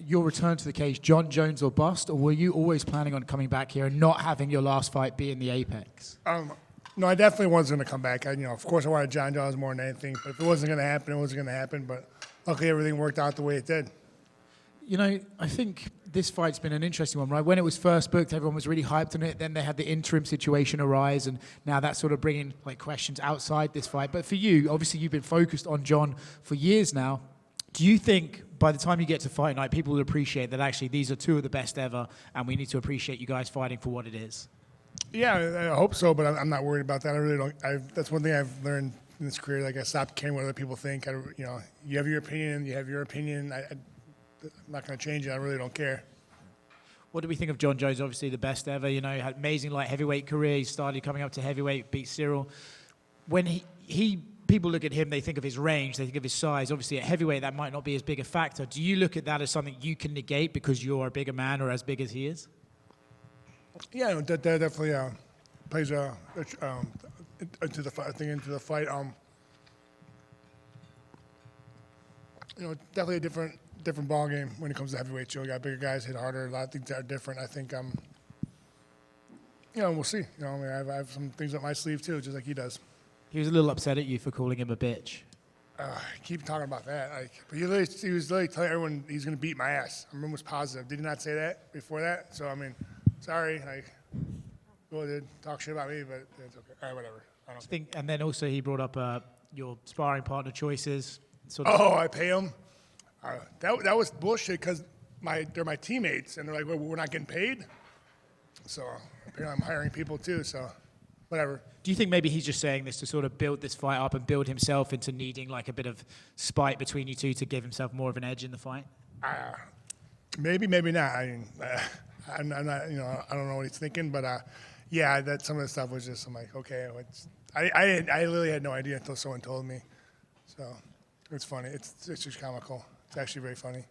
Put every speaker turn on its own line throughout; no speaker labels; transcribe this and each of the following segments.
your return to the cage, Jon Jones or bust, or were you always planning on coming back here and not having your last fight be in the Apex?
No, I definitely wasn't going to come back. Of course, I wanted Jon Jones more than anything, but if it wasn't going to happen, it wasn't going to happen. But luckily, everything worked out the way it did.
I think this fight's been an interesting one, right? When it was first booked, everyone was really hyped on it. Then they had the interim situation arise, and now that's sort of bringing questions outside this fight. But for you, obviously, you've been focused on Jon for years now. Do you think by the time you get to fight night, people will appreciate that actually these are two of the best ever, and we need to appreciate you guys fighting for what it is?
Yeah, I hope so, but I'm not worried about that. I really don't. That's one thing I've learned in this career. I stopped caring what other people think. You have your opinion. You have your opinion. I'm not going to change it. I really don't care.
What do we think of Jon Jones? Obviously the best ever. He had an amazing light heavyweight career. He started coming up to heavyweight, beat Cyril. When people look at him, they think of his range, they think of his size. Obviously at heavyweight, that might not be as big a factor. Do you look at that as something you can negate because you're a bigger man or as big as he is?
Yeah, that definitely plays into the fight. Definitely a different ball game when it comes to heavyweight. You got bigger guys hit harder. A lot of things that are different. I think we'll see. I have some things up my sleeve too, just like he does.
He was a little upset at you for calling him a bitch.
I keep talking about that. But he was literally telling everyone he's going to beat my ass. I was positive. Did he not say that before that? So sorry. Did talk shit about me, but it's okay. All right, whatever.
And then also he brought up your sparring partner choices.
I pay him. That was bullshit because they're my teammates, and they're like, well, we're not getting paid. So apparently I'm hiring people too, so whatever.
Do you think maybe he's just saying this to sort of build this fight up and build himself into needing a bit of spite between you two to give himself more of an edge in the fight?
Maybe not. I'm not, I don't know what he's thinking, but yeah, that some of the stuff was just, I'm like, okay, I literally had no idea until someone told me. So it's funny. It's just comical. It's actually very funny.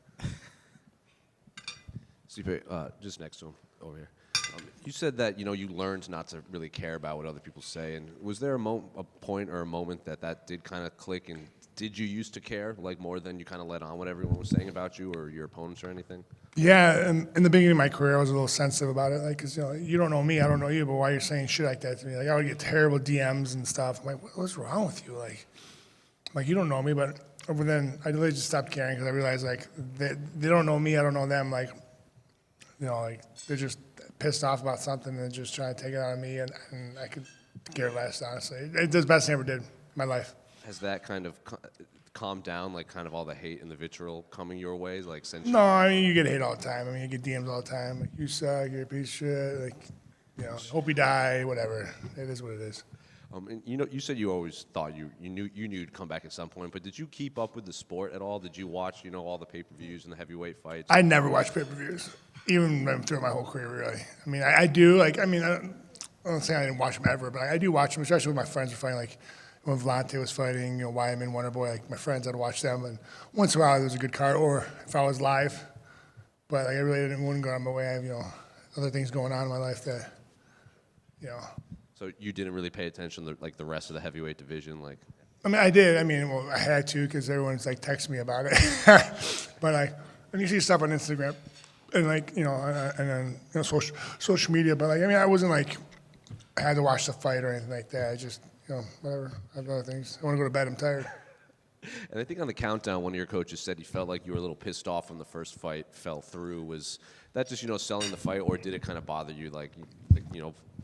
Stipe, just next to him over here. You said that you learned not to really care about what other people say, and was there a point or a moment that did kind of click? And did you used to care more than you kind of let on what everyone was saying about you or your opponents or anything?
Yeah, in the beginning of my career, I was a little sensitive about it, because you don't know me, I don't know you, but why you're saying shit like that to me? I would get terrible DMs and stuff. I'm like, what's wrong with you? Like you don't know me, but then I really just stopped caring because I realized they don't know me, I don't know them. They're just pissed off about something and just trying to take it out of me, and I could care less, honestly. It's the best thing I ever did in my life.
Has that kind of calmed down, kind of all the hate and the vitriol coming your way, since?
No, I mean, you get hate all the time. I mean, you get DMs all the time. Like, you suck, you're a piece of shit. Hope you die, whatever. It is what it is.
And you said you always thought you knew you'd come back at some point, but did you keep up with the sport at all? Did you watch, all the pay-per-views and the heavyweight fights?
I never watched pay-per-views, even through my whole career, really. I mean, I do. I don't say I didn't watch them ever, but I do watch them, especially when my friends were fighting. When Vellante was fighting, Wyman, Wonderboy, my friends, I'd watch them, and once in a while there was a good card, or if I was live. But I really wouldn't go out of my way. I have other things going on in my life that.
So you didn't really pay attention to the rest of the heavyweight division,
I mean, I did. I mean, I had to because everyone's texting me about it. But when you see stuff on Instagram and and then social media, but I wasn't I had to watch the fight or anything like that. I just whatever. I have other things. I want to go to bed. I'm tired.
And I think on the countdown, one of your coaches said he felt like you were a little pissed off when the first fight fell through. Was that just selling the fight, or did it kind of bother you,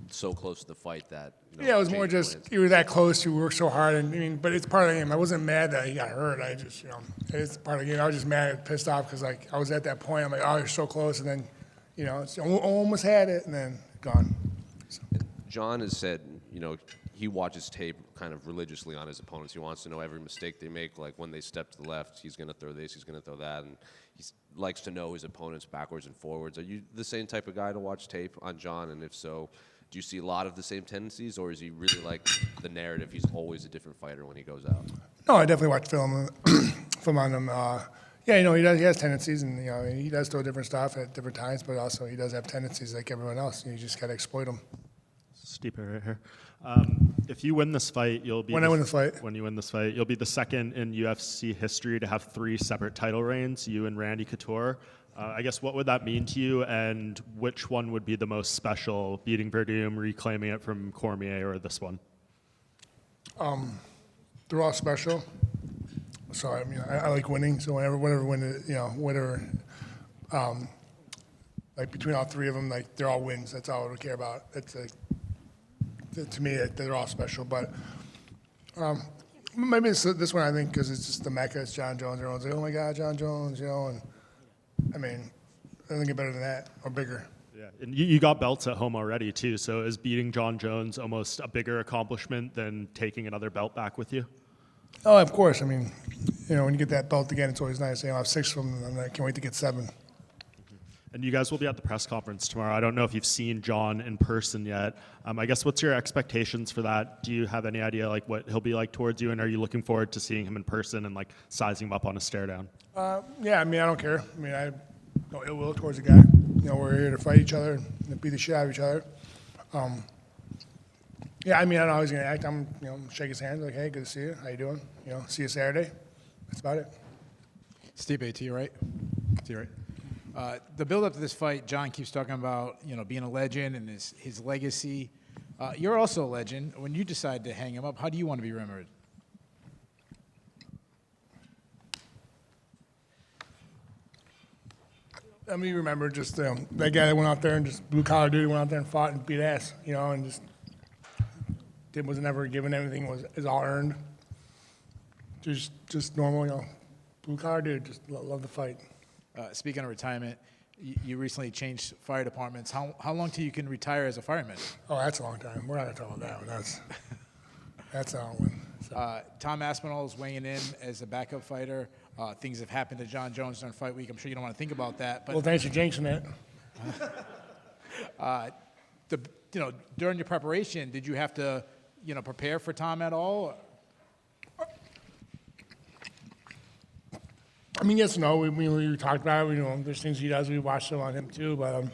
so close to the fight that?
Yeah, it was more just you were that close. You worked so hard, and but it's part of the game. I wasn't mad that he got hurt. I just it's part of the game. I was just mad and pissed off because I was at that point. I'm like, oh, you're so close, and then it's almost had it, and then gone. So.
Jon has said he watches tape kind of religiously on his opponents. He wants to know every mistake they make, when they step to the left, he's going to throw this, he's going to throw that, and he likes to know his opponents backwards and forwards. Are you the same type of guy to watch tape on Jon? And if so, do you see a lot of the same tendencies, or is he really the narrative? He's always a different fighter when he goes out.
No, I definitely watch film on him. Yeah, he has tendencies, and he does throw different stuff at different times, but also he does have tendencies like everyone else. You just got to exploit them.
Stipe right here. If you win this fight, you'll be
when you
win this fight, you'll be the second in UFC history to have 3 separate title reigns. You and Randy Couture. I guess what would that mean to you, and which one would be the most special, beating Verdum, reclaiming it from Cormier, or this one?
They're all special. So I mean, I like winning. So whenever win it, whatever. Like between all three of them, like they're all wins. That's all I would care about. It's like, to me, they're all special. But maybe it's this one, I think, because it's just the Mecca. It's Jon Jones. Everyone's like, oh my God, Jon Jones, And I mean, I think it's better than that or bigger.
Yeah, and you got belts at home already too. So is beating Jon Jones almost a bigger accomplishment than taking another belt back with you?
Oh, of course. I mean, when you get that belt again, it's always nice. I'll have 6 of them, and I can't wait to get 7.
And you guys will be at the press conference tomorrow. I don't know if you've seen Jon in person yet. I guess what's your expectations for that? Do you have any idea like what he'll be like towards you, and are you looking forward to seeing him in person and like sizing him up on a stare down?
Yeah, I mean, I don't care. I mean, I have no ill will towards the guy. We're here to fight each other and beat the shit out of each other. Yeah, I mean, I don't know how he's going to act. I'm, shake his hand, like, hey, good to see you. How you doing? See you Saturday. That's about it.
Stipe, to your right. To your right. The build-up to this fight, Jon keeps talking about, being a legend and his legacy. You're also a legend. When you decide to hang him up, how do you want to be remembered?
I mean, remember just that guy that went out there and just blue-collar dude went out there and fought and beat ass, and just wasn't ever given anything, is all earned. Just normal, blue-collar dude, just love the fight.
Speaking of retirement, you recently changed fire departments. How long till you can retire as a fireman?
Oh, that's a long time. We're not going to talk about that one. That's a long one. So.
Tom Aspinall is weighing in as a backup fighter. Things have happened to Jon Jones during fight week. I'm sure you don't want to think about that. But
well, thanks for jinxing it.
During your preparation, did you have to, prepare for Tom at all?
I mean, yes and no. We talked about it. There's things he does. We watched them on him too. But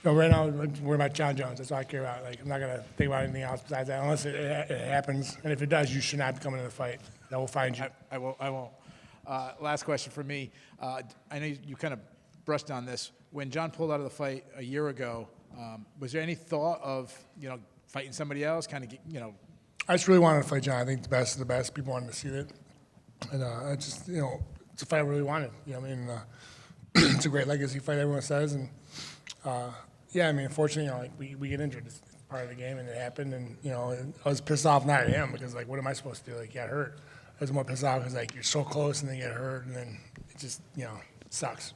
right now, I'm worried about Jon Jones. That's all I care about. Like, I'm not gonna think about anything else besides that, unless it happens. And if it does, you should not be coming to the fight. That will find you.
I won't. Last question for me. I know you kind of brushed on this. When Jon pulled out of the fight a year ago, was there any thought of fighting somebody else?
I just really wanted to fight Jon. I think the best of the best. People wanted to see it, and I just it's a fight I really wanted. It's a great legacy fight. Everyone says, and yeah, I mean, unfortunately, we get injured. It's part of the game, and it happened. And I was pissed off not at him because what am I supposed to do? Get hurt. I was more pissed off because you're so close and then you get hurt, and then it just sucks.